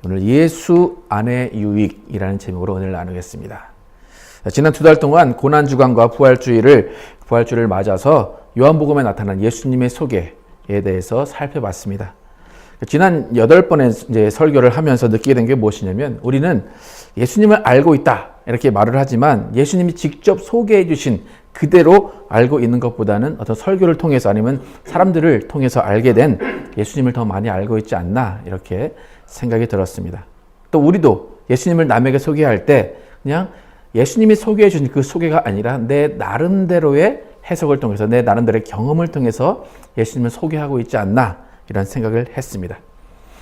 오늘 예수 안의 유익이라는 제목으로 오늘 나누겠습니다. 지난 2달 동안 고난주간과 부활주의를 맞아서 요한복음에 나타난 예수님의 소개에 대해서 살펴봤습니다. 지난 8번의 이제 설교를 하면서 느끼게 된 게 무엇이냐면, 우리는 예수님을 알고 있다 이렇게 말을 하지만 예수님이 직접 소개해 주신 그대로 알고 있는 것보다는 어떤 설교를 통해서 아니면 사람들을 통해서 알게 된 예수님을 더 많이 알고 있지 않나 이렇게 생각이 들었습니다. 또 우리도 예수님을 남에게 소개할 때 그냥 예수님이 소개해 주신 그 소개가 아니라 내 나름대로의 해석을 통해서, 내 나름대로의 경험을 통해서 예수님을 소개하고 있지 않나 이런 생각을 했습니다.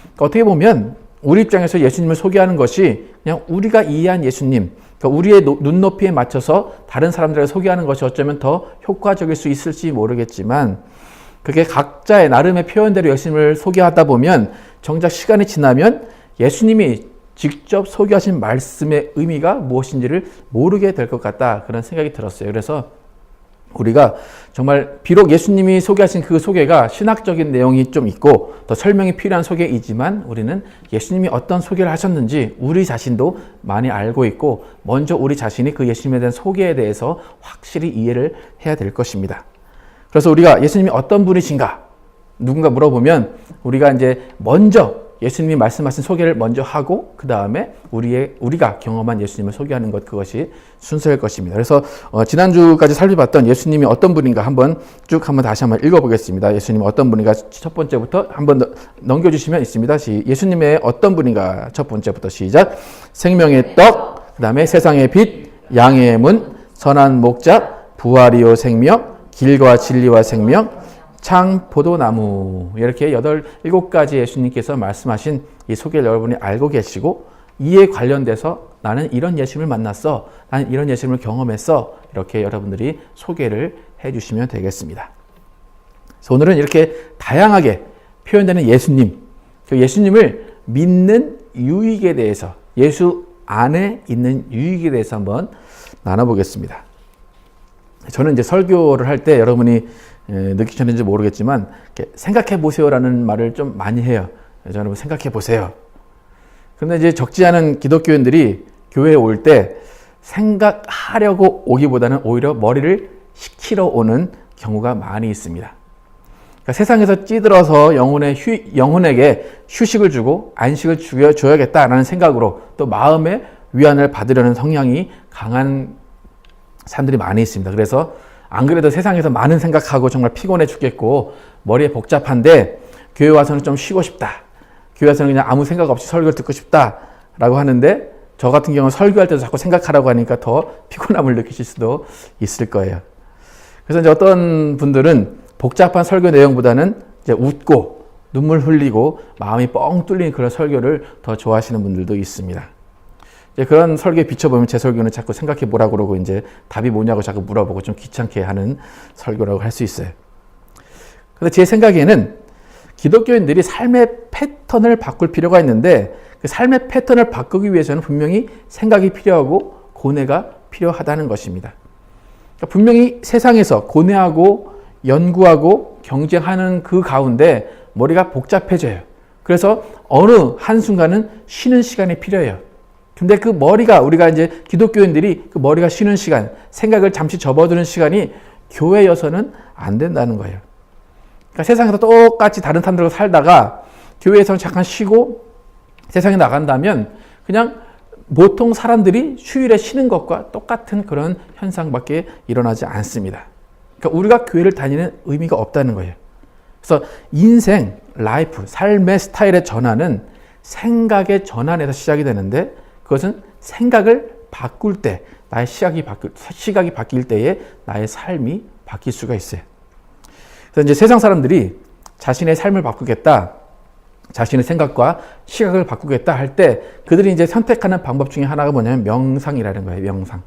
그러니까 어떻게 보면 우리 입장에서 예수님을 소개하는 것이 그냥 우리가 이해한 예수님, 그러니까 우리의 눈높이에 맞춰서 다른 사람들에게 소개하는 것이 어쩌면 더 효과적일 수 있을지 모르겠지만, 그게 각자의 나름의 표현대로 예수님을 소개하다 보면 정작 시간이 지나면 예수님이 직접 소개하신 말씀의 의미가 무엇인지를 모르게 될 것 같다, 그런 생각이 들었어요. 그래서 우리가 정말 비록 예수님이 소개하신 그 소개가 신학적인 내용이 좀 있고 더 설명이 필요한 소개이지만, 우리는 예수님이 어떤 소개를 하셨는지 우리 자신도 많이 알고 있고 먼저 우리 자신이 그 예수님에 대한 소개에 대해서 확실히 이해를 해야 될 것입니다. 그래서 우리가 예수님이 어떤 분이신가 누군가 물어보면 우리가 이제 먼저 예수님이 말씀하신 소개를 먼저 하고 그 다음에 우리가 경험한 예수님을 소개하는 것, 그것이 순서일 것입니다. 그래서 지난주까지 살펴봤던 예수님이 어떤 분인가 한번 다시 한번 읽어보겠습니다. 예수님이 어떤 분인가 첫 번째부터 한번 넘겨주시면 있습니다. 예수님의 어떤 분인가 첫 번째부터 시작. 생명의 떡, 그 다음에 세상의 빛, 양의 문, 선한 목자, 부활이요 생명, 길과 진리와 생명, 창 포도나무, 이렇게 7가지 예수님께서 말씀하신 이 소개를 여러분이 알고 계시고, 이에 관련돼서 나는 이런 예수님을 만났어, 나는 이런 예수님을 경험했어, 이렇게 여러분들이 소개를 해주시면 되겠습니다. 그래서 오늘은 이렇게 다양하게 표현되는 예수님, 그 예수님을 믿는 유익에 대해서, 예수 안에 있는 유익에 대해서 한번 나눠보겠습니다. 저는 이제 설교를 할 때 여러분이 느끼셨는지 모르겠지만 생각해 보세요라는 말을 좀 많이 해요. 여러분 생각해 보세요. 그런데 이제 적지 않은 기독교인들이 교회에 올 때 생각하려고 오기보다는 오히려 머리를 식히러 오는 경우가 많이 있습니다. 그러니까 세상에서 찌들어서 영혼에게 휴식을 주고 안식을 줘야겠다라는 생각으로 또 마음의 위안을 받으려는 성향이 강한 사람들이 많이 있습니다. 그래서 안 그래도 세상에서 많은 생각하고 정말 피곤해 죽겠고 머리에 복잡한데 교회 와서는 좀 쉬고 싶다, 교회 와서는 그냥 아무 생각 없이 설교를 듣고 싶다라고 하는데, 저 같은 경우는 설교할 때도 자꾸 생각하라고 하니까 더 피곤함을 느끼실 수도 있을 거예요. 그래서 이제 어떤 분들은 복잡한 설교 내용보다는 이제 웃고 눈물 흘리고 마음이 뻥 뚫린 그런 설교를 더 좋아하시는 분들도 있습니다. 이제 그런 설교에 비춰보면 제 설교는 자꾸 생각해 보라고 그러고 이제 답이 뭐냐고 자꾸 물어보고 좀 귀찮게 하는 설교라고 할 수 있어요. 그런데 제 생각에는 기독교인들이 삶의 패턴을 바꿀 필요가 있는데, 그 삶의 패턴을 바꾸기 위해서는 분명히 생각이 필요하고 고뇌가 필요하다는 것입니다. 그러니까 분명히 세상에서 고뇌하고 연구하고 경쟁하는 그 가운데 머리가 복잡해져요. 그래서 어느 한순간은 쉬는 시간이 필요해요. 근데 그 머리가, 우리가 이제 기독교인들이 그 머리가 쉬는 시간, 생각을 잠시 접어두는 시간이 교회여서는 안 된다는 거예요. 그러니까 세상에서 똑같이 다른 사람들과 살다가 교회에서는 잠깐 쉬고 세상에 나간다면 그냥 보통 사람들이 휴일에 쉬는 것과 똑같은 그런 현상밖에 일어나지 않습니다. 그러니까 우리가 교회를 다니는 의미가 없다는 거예요. 그래서 인생, 라이프, 삶의 스타일의 전환은 생각의 전환에서 시작이 되는데, 그것은 생각을 바꿀 때, 나의 시각이 바뀔 때에 나의 삶이 바뀔 수가 있어요. 그래서 이제 세상 사람들이 자신의 삶을 바꾸겠다, 자신의 생각과 시각을 바꾸겠다 할 때 그들이 이제 선택하는 방법 중에 하나가 뭐냐면 명상이라는 거예요. 명상.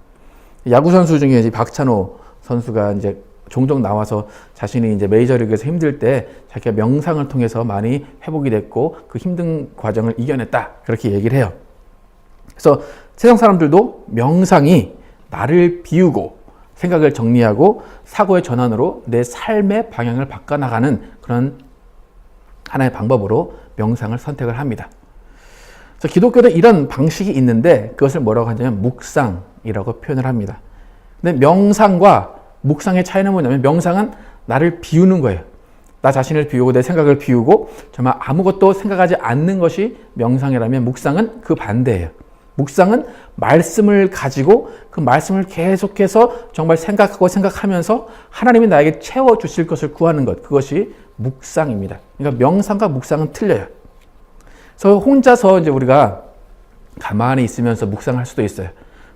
야구 선수 중에 이제 박찬호 선수가 이제 종종 나와서 자신이 이제 메이저리그에서 힘들 때 자기가 명상을 통해서 많이 회복이 됐고 그 힘든 과정을 이겨냈다, 그렇게 얘기를 해요. 그래서 세상 사람들도 명상이 나를 비우고 생각을 정리하고 사고의 전환으로 내 삶의 방향을 바꿔나가는 그런 하나의 방법으로 명상을 선택을 합니다. 그래서 기독교도 이런 방식이 있는데 그것을 뭐라고 하냐면 묵상이라고 표현을 합니다. 근데 명상과 묵상의 차이는 뭐냐면 명상은 나를 비우는 거예요. 나 자신을 비우고 내 생각을 비우고 정말 아무것도 생각하지 않는 것이 명상이라면 묵상은 그 반대예요. 묵상은 말씀을 가지고 그 말씀을 계속해서 정말 생각하면서 하나님이 나에게 채워주실 것을 구하는 것, 그것이 묵상입니다. 그러니까 명상과 묵상은 틀려요. 그래서 혼자서 이제 우리가 가만히 있으면서 묵상할 수도 있어요.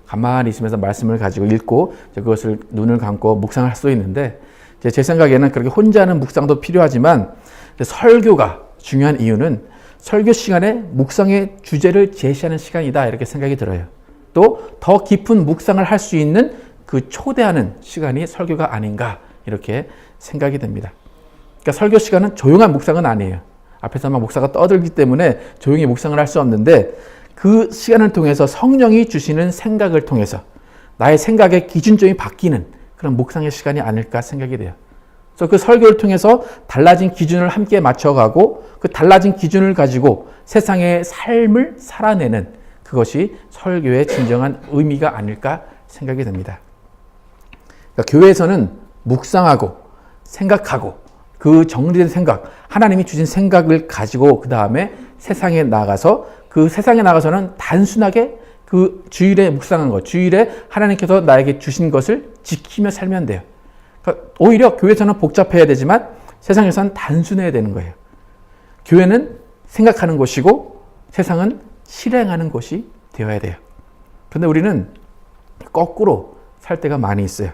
가만히 있으면서 말씀을 가지고 읽고 그것을 눈을 감고 묵상할 수도 있는데 제 생각에는 그렇게 혼자 하는 묵상도 필요하지만 설교가 중요한 이유는 설교 시간에 묵상의 주제를 제시하는 시간이다 이렇게 생각이 들어요. 또 더 깊은 묵상을 할 수 있는 그 초대하는 시간이 설교가 아닌가 이렇게 생각이 됩니다. 그러니까 설교 시간은 조용한 묵상은 아니에요. 앞에서 막 목사가 떠들기 때문에 조용히 묵상을 할 수 없는데 그 시간을 통해서 성령이 주시는 생각을 통해서 나의 생각의 기준점이 바뀌는 그런 묵상의 시간이 아닐까 생각이 돼요. 그래서 그 설교를 통해서 달라진 기준을 함께 맞춰가고 그 달라진 기준을 가지고 세상의 삶을 살아내는 그것이 설교의 진정한 의미가 아닐까 생각이 됩니다. 그러니까 교회에서는 묵상하고 생각하고 그 정리된 생각, 하나님이 주신 생각을 가지고 그 다음에 세상에 나가서 그 세상에 나가서는 단순하게 그 주일에 묵상한 것, 주일에 하나님께서 나에게 주신 것을 지키며 살면 돼요. 그러니까 오히려 교회에서는 복잡해야 되지만 세상에서는 단순해야 되는 거예요. 교회는 생각하는 곳이고 세상은 실행하는 곳이 되어야 돼요. 그런데 우리는 거꾸로 살 때가 많이 있어요.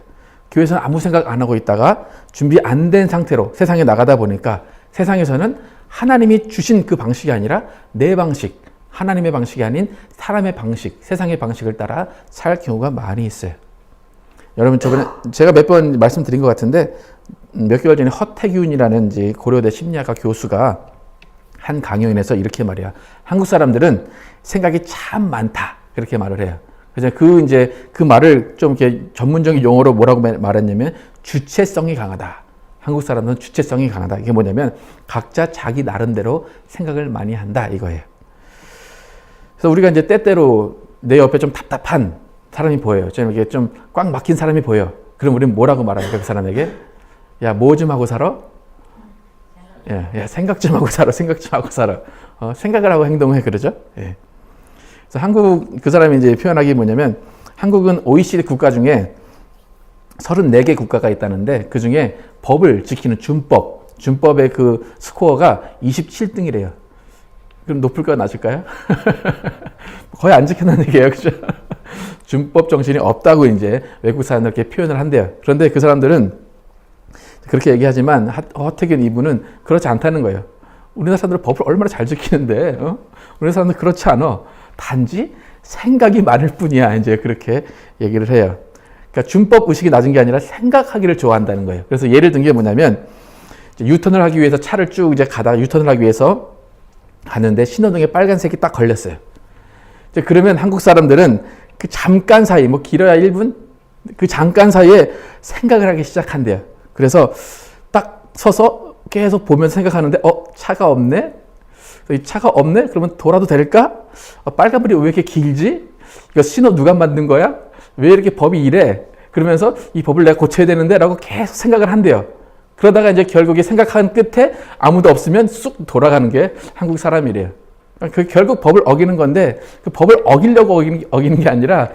교회에서는 아무 생각 안 하고 있다가 준비 안 된 상태로 세상에 나가다 보니까 세상에서는 하나님이 주신 그 방식이 아니라 내 방식, 하나님의 방식이 아닌 사람의 방식, 세상의 방식을 따라 살 경우가 많이 있어요. 여러분 저번에 제가 몇 번 말씀드린 것 같은데 몇 개월 전에 허태균이라는 이제 고려대 심리학과 교수가 한 강연에서 이렇게 말해요. 한국 사람들은 생각이 참 많다 그렇게 말을 해요. 그래서 그 말을 좀 이렇게 전문적인 용어로 뭐라고 말했냐면 주체성이 강하다. 한국 사람들은 주체성이 강하다. 이게 뭐냐면 각자 자기 나름대로 생각을 많이 한다 이거예요. 그래서 우리가 이제 때때로 내 옆에 좀 답답한 사람이 보여요. 좀 이렇게 좀 꽉 막힌 사람이 보여. 그럼 우리는 뭐라고 말합니까? 그 사람에게? 야, 뭐 좀 하고 살아? 야, 생각 좀 하고 살아. 생각 좀 하고 살아. 생각을 하고 행동해. 그러죠? 예. 그래서 한국, 그 사람이 이제 표현하기 뭐냐면 한국은 OECD 국가 중에 34개 국가가 있다는데 그 중에 법을 지키는 준법의 그 스코어가 27등이래요. 그럼 높을까요? 낮을까요? 거의 안 지킨다는 얘기예요. 그죠? 준법 정신이 없다고 이제 외국 사람들께 표현을 한대요. 그런데 그 사람들은 그렇게 얘기하지만 허태균 이분은 그렇지 않다는 거예요. 우리나라 사람들은 법을 얼마나 잘 지키는데, 우리나라 사람들은 그렇지 않아. 단지 생각이 많을 뿐이야. 이제 그렇게 얘기를 해요. 그러니까 준법 의식이 낮은 게 아니라 생각하기를 좋아한다는 거예요. 그래서 예를 든 게 뭐냐면 유턴을 하기 위해서 차를 쭉 이제 가다가 유턴을 하기 위해서 가는데 신호등에 빨간색이 딱 걸렸어요. 그러면 한국 사람들은 그 잠깐 사이, 뭐 길어야 1분? 그 잠깐 사이에 생각을 하기 시작한대요. 그래서 딱 서서 계속 보면서 생각하는데, 차가 없네? 이 차가 없네? 그러면 돌아도 될까? 빨간불이 왜 이렇게 길지? 이거 신호 누가 만든 거야? 왜 이렇게 법이 이래? 그러면서 이 법을 내가 고쳐야 되는데? 라고 계속 생각을 한대요. 그러다가 이제 결국에 생각한 끝에 아무도 없으면 쑥 돌아가는 게 한국 사람이래요. 그 결국 법을 어기는 건데 그 법을 어기려고 어기는 게 아니라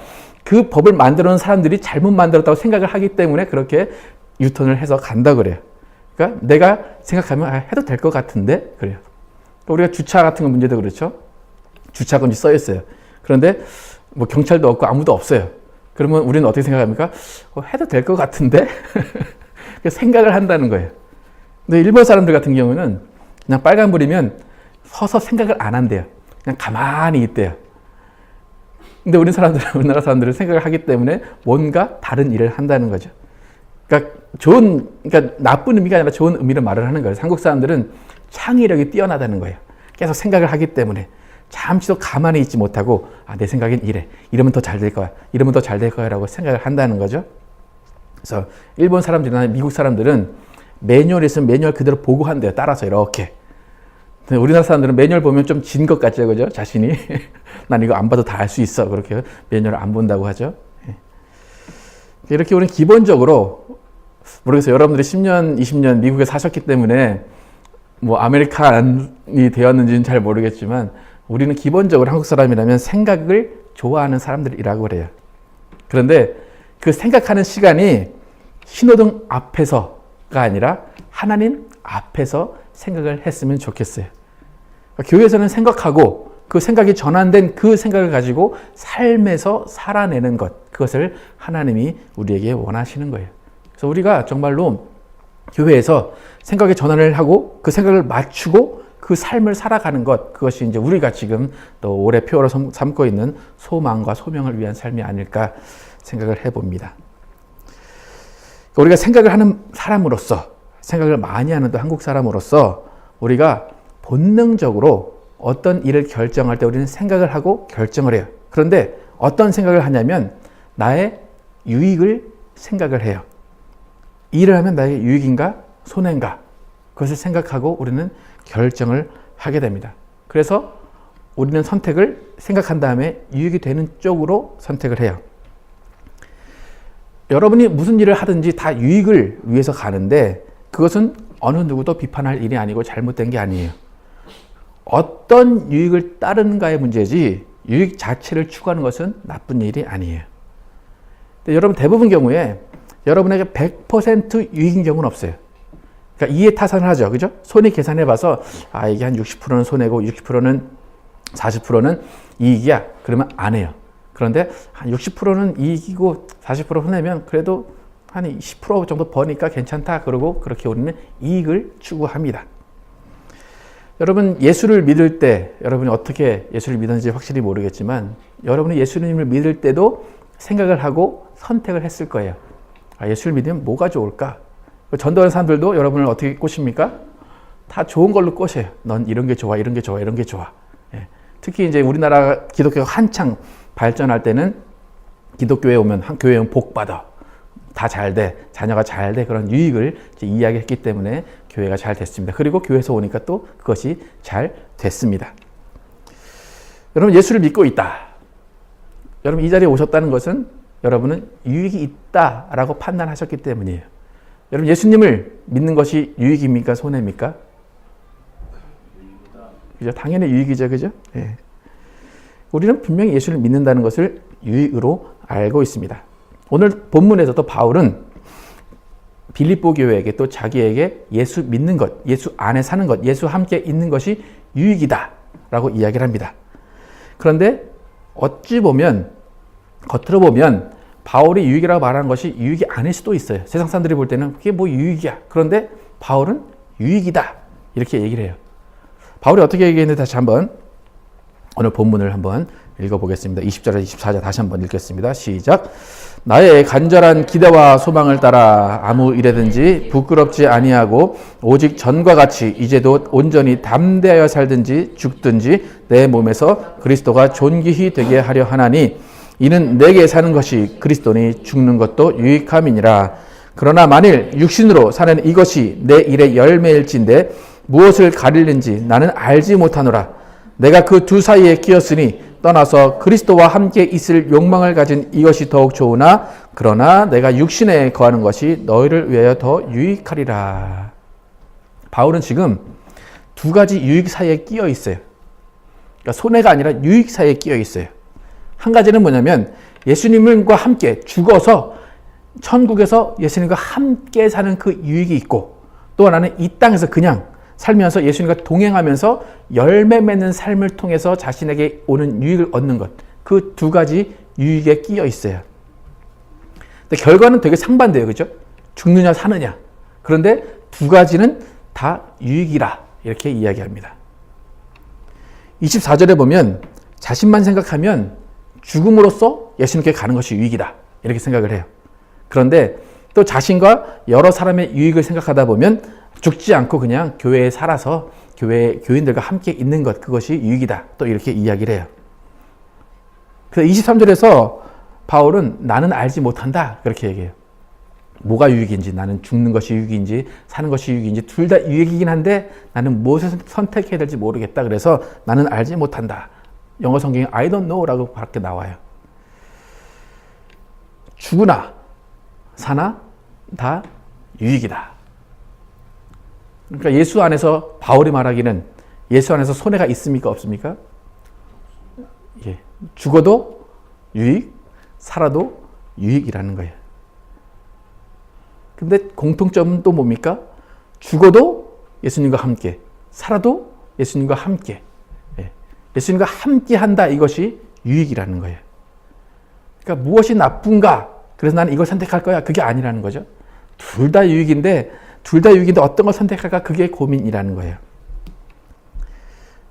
그 법을 만들어 놓은 사람들이 잘못 만들었다고 생각을 하기 때문에 그렇게 유턴을 해서 간다 그래요. 그러니까 내가 생각하면 해도 될 것 같은데 그래요. 그러니까 우리가 주차 같은 거 문제도 그렇죠. 주차금지 써 있어요. 그런데 뭐 경찰도 없고 아무도 없어요. 그러면 우리는 어떻게 생각합니까? 해도 될 것 같은데 생각을 한다는 거예요. 근데 일본 사람들 같은 경우는 그냥 빨간불이면 서서 생각을 안 한대요. 그냥 가만히 있대요. 근데 우리나라 사람들은 생각을 하기 때문에 뭔가 다른 일을 한다는 거죠. 그러니까 나쁜 의미가 아니라 좋은 의미로 말을 하는 거예요. 한국 사람들은 창의력이 뛰어나다는 거예요. 계속 생각을 하기 때문에 잠시도 가만히 있지 못하고 내 생각엔 이래. 이러면 더 잘 될 거야. 이러면 더 잘 될 거야 라고 생각을 한다는 거죠. 그래서 일본 사람들이나 미국 사람들은 매뉴얼이 있으면 매뉴얼 그대로 보고 한대요. 따라서 이렇게. 우리나라 사람들은 매뉴얼 보면 좀 진 것 같죠, 그죠? 자신이. 난 이거 안 봐도 다 알 수 있어. 그렇게 매뉴얼을 안 본다고 하죠. 이렇게 우리는 기본적으로, 모르겠어요. 여러분들이 10년, 20년 미국에 사셨기 때문에 뭐 아메리칸이 되었는지는 잘 모르겠지만 우리는 기본적으로 한국 사람이라면 생각을 좋아하는 사람들이라고 그래요. 그런데 그 생각하는 시간이 신호등 앞에서가 아니라 하나님 앞에서 생각을 했으면 좋겠어요. 그러니까 교회에서는 생각하고 그 생각이 전환된 그 생각을 가지고 삶에서 살아내는 것, 그것을 하나님이 우리에게 원하시는 거예요. 그래서 우리가 정말로 교회에서 생각의 전환을 하고 그 생각을 맞추고 그 삶을 살아가는 것, 그것이 이제 우리가 지금 또 올해 표어로 삼고 있는 소망과 소명을 위한 삶이 아닐까 생각을 해봅니다. 우리가 생각을 하는 사람으로서, 생각을 많이 하는 또 한국 사람으로서 우리가 본능적으로 어떤 일을 결정할 때 우리는 생각을 하고 결정을 해요. 그런데 어떤 생각을 하냐면 나의 유익을 생각을 해요. 이 일을 하면 나의 유익인가 손해인가, 그것을 생각하고 우리는 결정을 하게 됩니다. 그래서 우리는 선택을 생각한 다음에 유익이 되는 쪽으로 선택을 해요. 여러분이 무슨 일을 하든지 다 유익을 위해서 가는데 그것은 어느 누구도 비판할 일이 아니고 잘못된 게 아니에요. 어떤 유익을 따르는가의 문제지 유익 자체를 추구하는 것은 나쁜 일이 아니에요. 근데 여러분 대부분 경우에 여러분에게 100% 유익인 경우는 없어요. 그러니까 이해타산을 하죠. 그죠? 손익 계산해봐서 이게 한 60%는 손해고 60%는 40%는 이익이야. 그러면 안 해요. 그런데 한 60%는 이익이고 40% 손해면 그래도 한 10% 정도 버니까 괜찮다. 그러고 그렇게 우리는 이익을 추구합니다. 여러분 예수를 믿을 때 여러분이 어떻게 예수를 믿었는지 확실히 모르겠지만 여러분이 예수님을 믿을 때도 생각을 하고 선택을 했을 거예요. 예수를 믿으면 뭐가 좋을까? 전도하는 사람들도 여러분을 어떻게 꼬십니까? 다 좋은 걸로 꼬셔요. 넌 이런 게 좋아, 이런 게 좋아, 이런 게 좋아. 특히 이제 우리나라 기독교가 한창 발전할 때는 기독교에 오면 한 교회에 오면 복 받아. 다 잘 돼. 자녀가 잘 돼. 그런 유익을 이제 이야기했기 때문에 교회가 잘 됐습니다. 그리고 교회에서 오니까 또 그것이 잘 됐습니다. 여러분 예수를 믿고 있다. 여러분 이 자리에 오셨다는 것은 여러분은 유익이 있다라고 판단하셨기 때문이에요. 여러분 예수님을 믿는 것이 유익입니까? 손해입니까? 그죠? 당연히 유익이죠. 그죠? 예. 우리는 분명히 예수를 믿는다는 것을 유익으로 알고 있습니다. 오늘 본문에서도 바울은 빌립보 교회에게 또 자기에게 예수 믿는 것, 예수 안에 사는 것, 예수와 함께 있는 것이 유익이다 라고 이야기를 합니다. 그런데 어찌 보면 겉으로 보면 바울이 유익이라고 말하는 것이 유익이 아닐 수도 있어요. 세상 사람들이 볼 때는 그게 뭐 유익이야. 그런데 바울은 유익이다 이렇게 얘기를 해요. 바울이 어떻게 얘기했는지 다시 한번 오늘 본문을 한번 읽어보겠습니다. 20절에서 24절 다시 한번 읽겠습니다. 시작. 나의 간절한 기대와 소망을 따라 아무 일에든지 부끄럽지 아니하고 오직 전과 같이 이제도 온전히 담대하여 살든지 죽든지 내 몸에서 그리스도가 존귀히 되게 하려 하나니 이는 내게 사는 것이 그리스도니 죽는 것도 유익함이니라. 그러나 만일 육신으로 사는 이것이 내 일의 열매일진데 무엇을 가리는지 나는 알지 못하노라. 내가 그 두 사이에 끼었으니 떠나서 그리스도와 함께 있을 욕망을 가진 이것이 더욱 좋으나 그러나 내가 육신에 거하는 것이 너희를 위하여 더 유익하리라. 바울은 지금 두 가지 유익 사이에 끼어 있어요. 그러니까 손해가 아니라 유익 사이에 끼어 있어요. 한 가지는 뭐냐면 예수님과 함께 죽어서 천국에서 예수님과 함께 사는 그 유익이 있고 또 하나는 이 땅에서 그냥 살면서 예수님과 동행하면서 열매 맺는 삶을 통해서 자신에게 오는 유익을 얻는 것. 그 두 가지 유익에 끼어 있어요. 근데 결과는 되게 상반돼요. 그죠? 죽느냐 사느냐. 그런데 두 가지는 다 유익이라 이렇게 이야기합니다. 24절에 보면 자신만 생각하면 죽음으로써 예수님께 가는 것이 유익이다. 이렇게 생각을 해요. 그런데 또 자신과 여러 사람의 유익을 생각하다 보면 죽지 않고 그냥 교회에 살아서 교인들과 함께 있는 것, 그것이 유익이다. 또 이렇게 이야기를 해요. 그래서 23절에서 바울은 나는 알지 못한다. 그렇게 얘기해요. 뭐가 유익인지, 나는 죽는 것이 유익인지 사는 것이 유익인지 둘 다 유익이긴 한데 나는 무엇을 선택해야 될지 모르겠다. 그래서 나는 알지 못한다. 영어 성경에 I don't know라고 밖에 나와요. 죽으나 사나 다 유익이다. 그러니까 예수 안에서 바울이 말하기는 예수 안에서 손해가 있습니까? 없습니까? 예. 죽어도 유익, 살아도 유익이라는 거예요. 근데 공통점은 또 뭡니까? 죽어도 예수님과 함께, 살아도 예수님과 함께. 예. 예수님과 함께 한다. 이것이 유익이라는 거예요. 그러니까 무엇이 나쁜가? 그래서 나는 이걸 선택할 거야. 그게 아니라는 거죠. 둘 다 유익인데 어떤 걸 선택할까? 그게 고민이라는 거예요.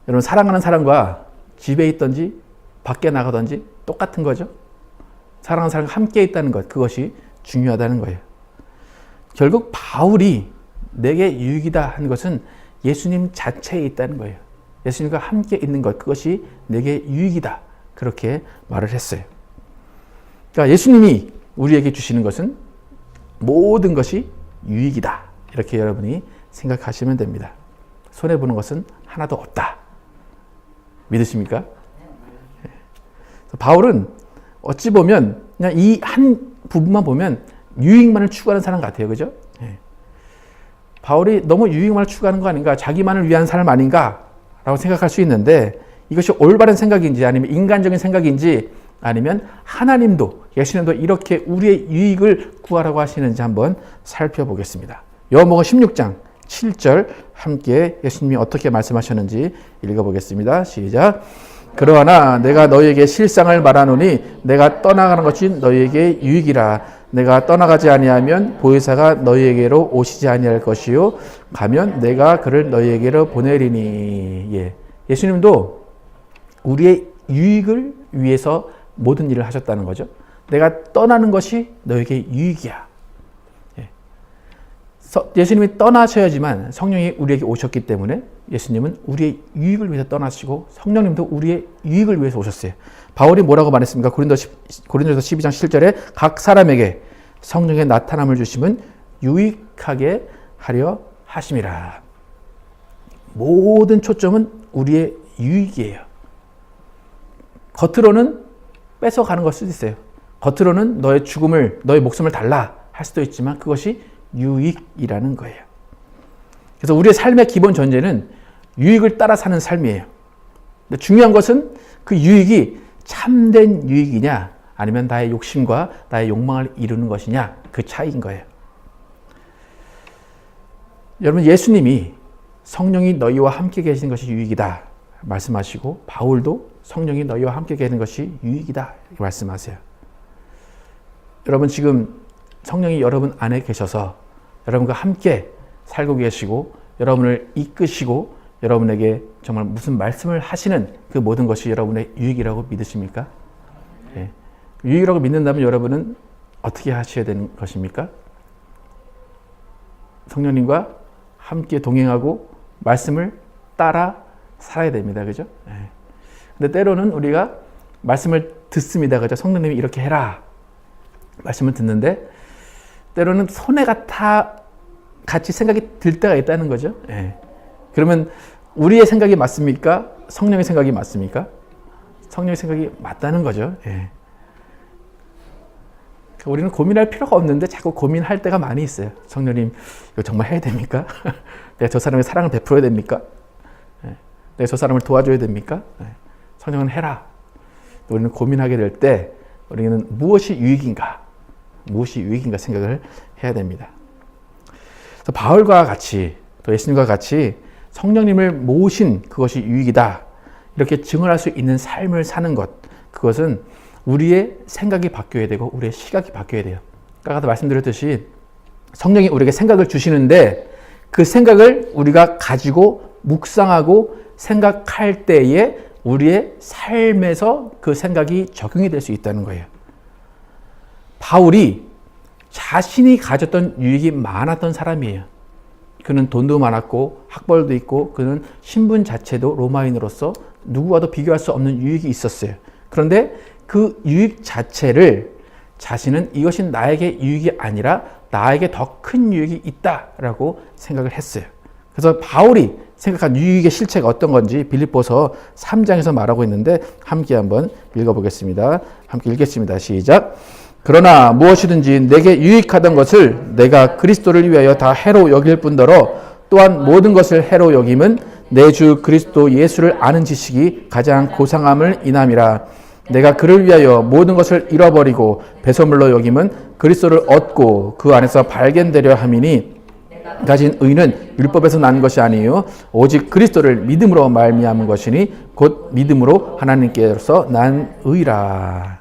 여러분, 사랑하는 사람과 집에 있든지 밖에 나가든지 똑같은 거죠. 사랑하는 사람과 함께 있다는 것, 그것이 중요하다는 거예요. 결국 바울이 내게 유익이다 한 것은 예수님 자체에 있다는 거예요. 예수님과 함께 있는 것, 그것이 내게 유익이다. 그렇게 말을 했어요. 그러니까 예수님이 우리에게 주시는 것은 모든 것이 유익이다. 이렇게 여러분이 생각하시면 됩니다. 손해보는 것은 하나도 없다. 믿으십니까? 바울은 어찌 보면 그냥 이 한 부분만 보면 유익만을 추구하는 사람 같아요. 그죠? 바울이 너무 유익만을 추구하는 거 아닌가? 자기만을 위한 삶 아닌가? 라고 생각할 수 있는데 이것이 올바른 생각인지 아니면 인간적인 생각인지 아니면 하나님도 예수님도 이렇게 우리의 유익을 구하라고 하시는지 한번 살펴보겠습니다. 요한복음 16장 7절 함께 예수님이 어떻게 말씀하셨는지 읽어보겠습니다. 시작. 그러나 내가 너희에게 실상을 말하노니 내가 떠나가는 것이 너희에게 유익이라. 내가 떠나가지 아니하면 보혜사가 너희에게로 오시지 아니할 것이요 가면 내가 그를 너희에게로 보내리니. 예. 예수님도 우리의 유익을 위해서 모든 일을 하셨다는 거죠. 내가 떠나는 것이 너에게 유익이야. 예. 예수님이 떠나셔야지만 성령이 우리에게 오셨기 때문에 예수님은 우리의 유익을 위해서 떠나시고 성령님도 우리의 유익을 위해서 오셨어요. 바울이 뭐라고 말했습니까? 고린도서 12장 7절에 각 사람에게 성령의 나타남을 주심은 유익하게 하려 하심이라. 모든 초점은 우리의 유익이에요. 겉으로는 뺏어가는 걸 수도 있어요. 겉으로는 너의 죽음을, 너의 목숨을 달라 할 수도 있지만 그것이 유익이라는 거예요. 그래서 우리의 삶의 기본 전제는 유익을 따라 사는 삶이에요. 근데 중요한 것은 그 유익이 참된 유익이냐 아니면 나의 욕심과 나의 욕망을 이루는 것이냐, 그 차이인 거예요. 여러분, 예수님이 성령이 너희와 함께 계시는 것이 유익이다 말씀하시고 바울도 성령이 너희와 함께 계시는 것이 유익이다 말씀하세요. 여러분, 지금 성령이 여러분 안에 계셔서 여러분과 함께 살고 계시고 여러분을 이끄시고 여러분에게 정말 무슨 말씀을 하시는 그 모든 것이 여러분의 유익이라고 믿으십니까? 예. 유익이라고 믿는다면 여러분은 어떻게 하셔야 되는 것입니까? 성령님과 함께 동행하고 말씀을 따라 살아야 됩니다. 그죠? 예. 근데 때로는 우리가 말씀을 듣습니다. 그죠? 성령님이 이렇게 해라. 말씀을 듣는데 때로는 손해가 다 같이 생각이 들 때가 있다는 거죠. 예. 그러면 우리의 생각이 맞습니까? 성령의 생각이 맞습니까? 성령의 생각이 맞다는 거죠. 예. 우리는 고민할 필요가 없는데 자꾸 고민할 때가 많이 있어요. 성령님, 이거 정말 해야 됩니까? 내가 저 사람에게 사랑을 베풀어야 됩니까? 예. 내가 저 사람을 도와줘야 됩니까? 예. 성령은 해라. 우리는 고민하게 될 때 우리는 무엇이 유익인가 생각을 해야 됩니다. 그래서 바울과 같이 또 예수님과 같이 성령님을 모신 그것이 유익이다 이렇게 증언할 수 있는 삶을 사는 것, 그것은 우리의 생각이 바뀌어야 되고 우리의 시각이 바뀌어야 돼요. 아까도 말씀드렸듯이 성령이 우리에게 생각을 주시는데 그 생각을 우리가 가지고 묵상하고 생각할 때에 우리의 삶에서 그 생각이 적용이 될 수 있다는 거예요. 바울이 자신이 가졌던 유익이 많았던 사람이에요. 그는 돈도 많았고 학벌도 있고 그는 신분 자체도 로마인으로서 누구와도 비교할 수 없는 유익이 있었어요. 그런데 그 유익 자체를 자신은 이것이 나에게 유익이 아니라 나에게 더 큰 유익이 있다라고 생각을 했어요. 그래서 바울이 생각한 유익의 실체가 어떤 건지 빌립보서 3장에서 말하고 있는데 함께 한번 읽어보겠습니다. 함께 읽겠습니다. 시작. 그러나 무엇이든지 내게 유익하던 것을 내가 그리스도를 위하여 다 해로 여길 뿐더러 또한 모든 것을 해로 여김은 내 주 그리스도 예수를 아는 지식이 가장 고상함을 인함이라. 내가 그를 위하여 모든 것을 잃어버리고 배설물로 여김은 그리스도를 얻고 그 안에서 발견되려 함이니 가진 의는 율법에서 난 것이 아니요 오직 그리스도를 믿음으로 말미암은 것이니 곧 믿음으로 하나님께서 난 의라.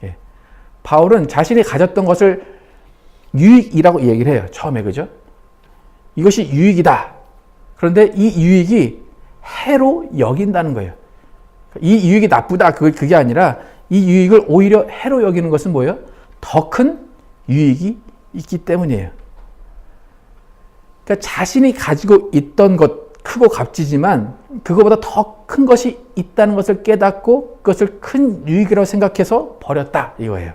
예. 바울은 자신이 가졌던 것을 유익이라고 얘기를 해요. 처음에, 그죠? 이것이 유익이다. 그런데 이 유익이 해로 여긴다는 거예요. 이 유익이 나쁘다 그게 아니라 이 유익을 오히려 해로 여기는 것은 뭐예요? 더 큰 유익이 있기 때문이에요. 그러니까 자신이 가지고 있던 것 크고 값지지만 그거보다 더 큰 것이 있다는 것을 깨닫고 그것을 큰 유익이라고 생각해서 버렸다 이거예요.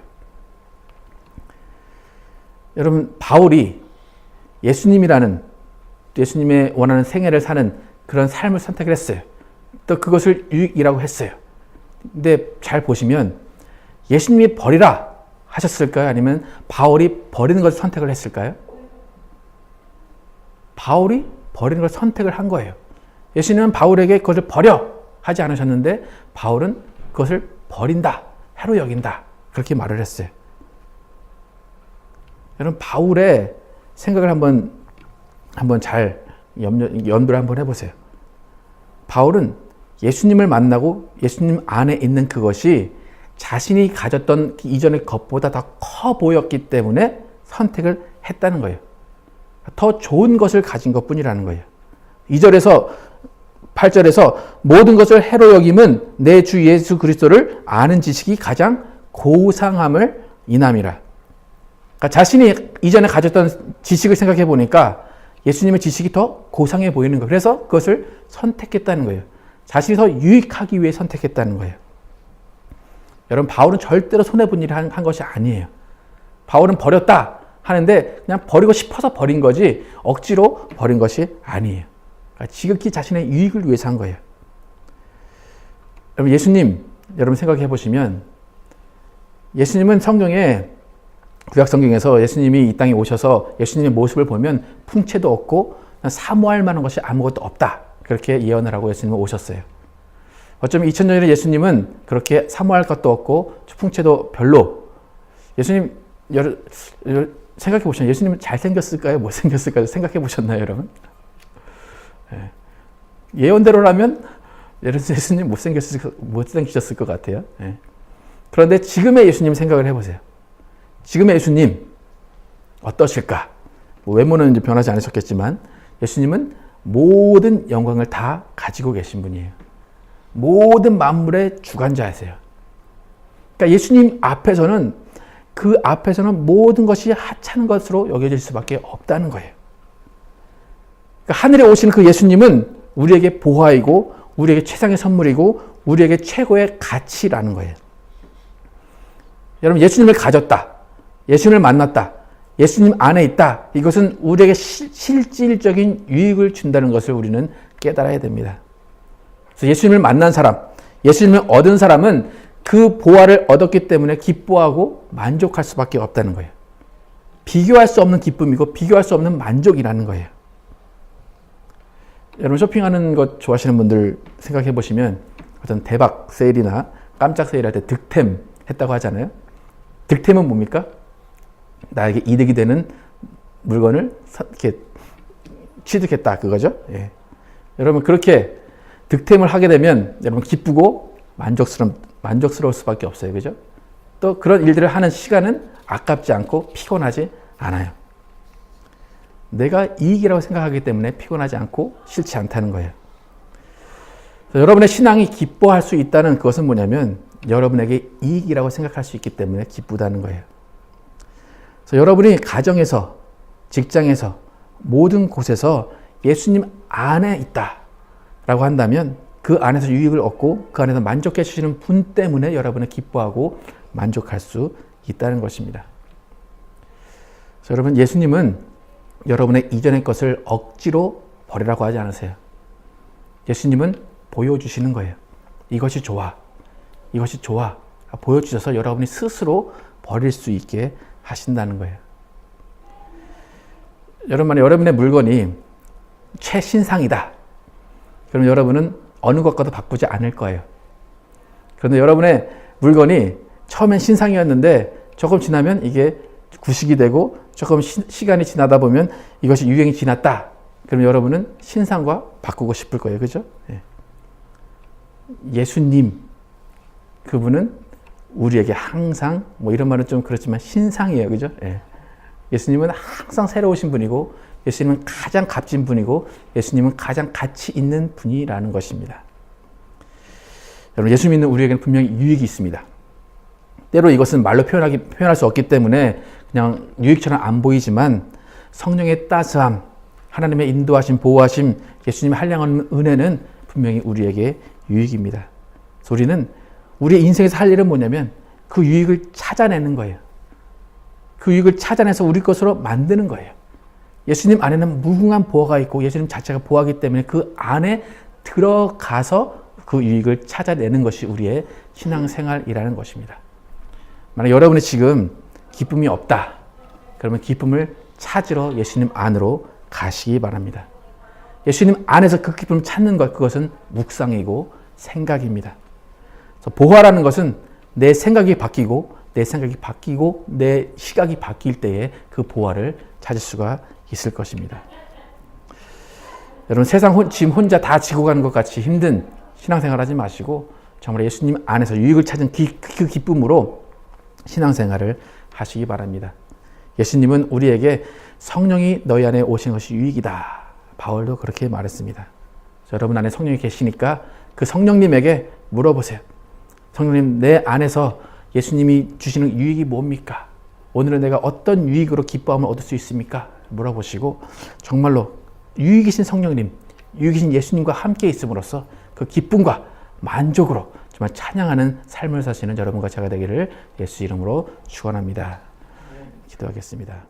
여러분, 바울이 예수님이라는 예수님의 원하는 생애를 사는 그런 삶을 선택을 했어요. 또 그것을 유익이라고 했어요. 근데 잘 보시면 예수님이 버리라 하셨을까요? 아니면 바울이 버리는 것을 선택을 했을까요? 바울이 버리는 걸 선택을 한 거예요. 예수님은 바울에게 그것을 버려 하지 않으셨는데 바울은 그것을 버린다, 해로 여긴다 그렇게 말을 했어요. 여러분, 바울의 생각을 한번 잘 연구를 한번 해보세요. 바울은 예수님을 만나고 예수님 안에 있는 그것이 자신이 가졌던 이전의 것보다 더 커 보였기 때문에 선택을 했다는 거예요. 더 좋은 것을 가진 것뿐이라는 거예요. 2절에서 8절에서 모든 것을 해로 여김은 내 주 예수 그리스도를 아는 지식이 가장 고상함을 인함이라. 그러니까 자신이 이전에 가졌던 지식을 생각해 보니까 예수님의 지식이 더 고상해 보이는 거예요. 그래서 그것을 선택했다는 거예요. 자신이 더 유익하기 위해 선택했다는 거예요. 여러분, 바울은 절대로 손해본 일을 한 것이 아니에요. 바울은 버렸다 하는데 그냥 버리고 싶어서 버린 거지 억지로 버린 것이 아니에요. 그러니까 지극히 자신의 유익을 위해서 한 거예요. 여러분, 예수님, 여러분 생각해 보시면 예수님은 성경에 구약 성경에서 예수님이 이 땅에 오셔서 예수님의 모습을 보면 풍채도 없고 사모할 만한 것이 아무것도 없다. 그렇게 예언을 하고 예수님은 오셨어요. 어쩌면 2000년 전에 예수님은 그렇게 사모할 것도 없고 풍채도 별로. 예수님 생각해 보시면 예수님은 잘생겼을까요? 못생겼을까요? 생각해 보셨나요, 여러분? 예언대로라면 예수님 못생기셨을 것 같아요. 그런데 지금의 예수님 생각을 해보세요. 지금의 예수님 어떠실까? 외모는 이제 변하지 않으셨겠지만 예수님은 모든 영광을 다 가지고 계신 분이에요. 모든 만물의 주관자이세요. 그러니까 예수님 앞에서는 그 앞에서는 모든 것이 하찮은 것으로 여겨질 수밖에 없다는 거예요. 그러니까 하늘에 오시는 그 예수님은 우리에게 보화이고 우리에게 최상의 선물이고 우리에게 최고의 가치라는 거예요. 여러분, 예수님을 가졌다. 예수님을 만났다. 예수님 안에 있다. 이것은 우리에게 실질적인 유익을 준다는 것을 우리는 깨달아야 됩니다. 그래서 예수님을 만난 사람, 예수님을 얻은 사람은 그 보화를 얻었기 때문에 기뻐하고 만족할 수밖에 없다는 거예요. 비교할 수 없는 기쁨이고 비교할 수 없는 만족이라는 거예요. 여러분, 쇼핑하는 것 좋아하시는 분들 생각해 보시면 어떤 대박 세일이나 깜짝 세일할 때 득템 했다고 하잖아요. 득템은 뭡니까? 나에게 이득이 되는 물건을 이렇게 취득했다 그거죠. 예. 여러분, 그렇게 득템을 하게 되면 여러분 기쁘고 만족스러울 수밖에 없어요. 그죠? 또 그런 일들을 하는 시간은 아깝지 않고 피곤하지 않아요. 내가 이익이라고 생각하기 때문에 피곤하지 않고 싫지 않다는 거예요. 여러분의 신앙이 기뻐할 수 있다는 그것은 뭐냐면 여러분에게 이익이라고 생각할 수 있기 때문에 기쁘다는 거예요. 그래서 여러분이 가정에서, 직장에서, 모든 곳에서 예수님 안에 있다라고 한다면 그 안에서 유익을 얻고 그 안에서 만족해 주시는 분 때문에 여러분은 기뻐하고 만족할 수 있다는 것입니다. 여러분, 예수님은 여러분의 이전의 것을 억지로 버리라고 하지 않으세요. 예수님은 보여주시는 거예요. 이것이 좋아. 이것이 좋아. 보여주셔서 여러분이 스스로 버릴 수 있게 하신다는 거예요. 여러분의 물건이 최신상이다. 그럼 여러분은 어느 것과도 바꾸지 않을 거예요. 그런데 여러분의 물건이 처음엔 신상이었는데 조금 지나면 이게 구식이 되고 조금 시간이 지나다 보면 이것이 유행이 지났다. 그럼 여러분은 신상과 바꾸고 싶을 거예요. 그죠? 예. 예수님, 그분은 우리에게 항상, 이런 말은 좀 그렇지만 신상이에요. 그죠? 예. 예수님은 항상 새로우신 분이고, 예수님은 가장 값진 분이고, 예수님은 가장 가치 있는 분이라는 것입니다. 여러분, 예수 믿는 우리에게는 분명히 유익이 있습니다. 때로 이것은 말로 표현할 수 없기 때문에 그냥 유익처럼 안 보이지만 성령의 따스함, 하나님의 인도하심, 보호하심, 예수님의 한량한 은혜는 분명히 우리에게 유익입니다. 그래서 우리는 우리의 인생에서 할 일은 뭐냐면 그 유익을 찾아내는 거예요. 그 유익을 찾아내서 우리 것으로 만드는 거예요. 예수님 안에는 무궁한 보화가 있고 예수님 자체가 보화이기 때문에 그 안에 들어가서 그 유익을 찾아내는 것이 우리의 신앙생활이라는 것입니다. 만약 여러분이 지금 기쁨이 없다. 그러면 기쁨을 찾으러 예수님 안으로 가시기 바랍니다. 예수님 안에서 그 기쁨을 찾는 것, 그것은 묵상이고 생각입니다. 그래서 보화라는 것은 내 생각이 바뀌고 내 시각이 바뀔 때에 그 보화를 찾을 수가 있을 것입니다. 여러분, 세상 지금 혼자 다 지고 가는 것 같이 힘든 신앙생활 하지 마시고 정말 예수님 안에서 유익을 찾은 그 기쁨으로 신앙생활을 하시기 바랍니다. 예수님은 우리에게 성령이 너희 안에 오신 것이 유익이다. 바울도 그렇게 말했습니다. 여러분 안에 성령이 계시니까 그 성령님에게 물어보세요. 성령님, 내 안에서 예수님이 주시는 유익이 뭡니까? 오늘은 내가 어떤 유익으로 기뻐함을 얻을 수 있습니까? 물어보시고 정말로 유익이신 성령님, 유익이신 예수님과 함께 있음으로써 그 기쁨과 만족으로 정말 찬양하는 삶을 사시는 여러분과 제가 되기를 예수 이름으로 축원합니다. 기도하겠습니다.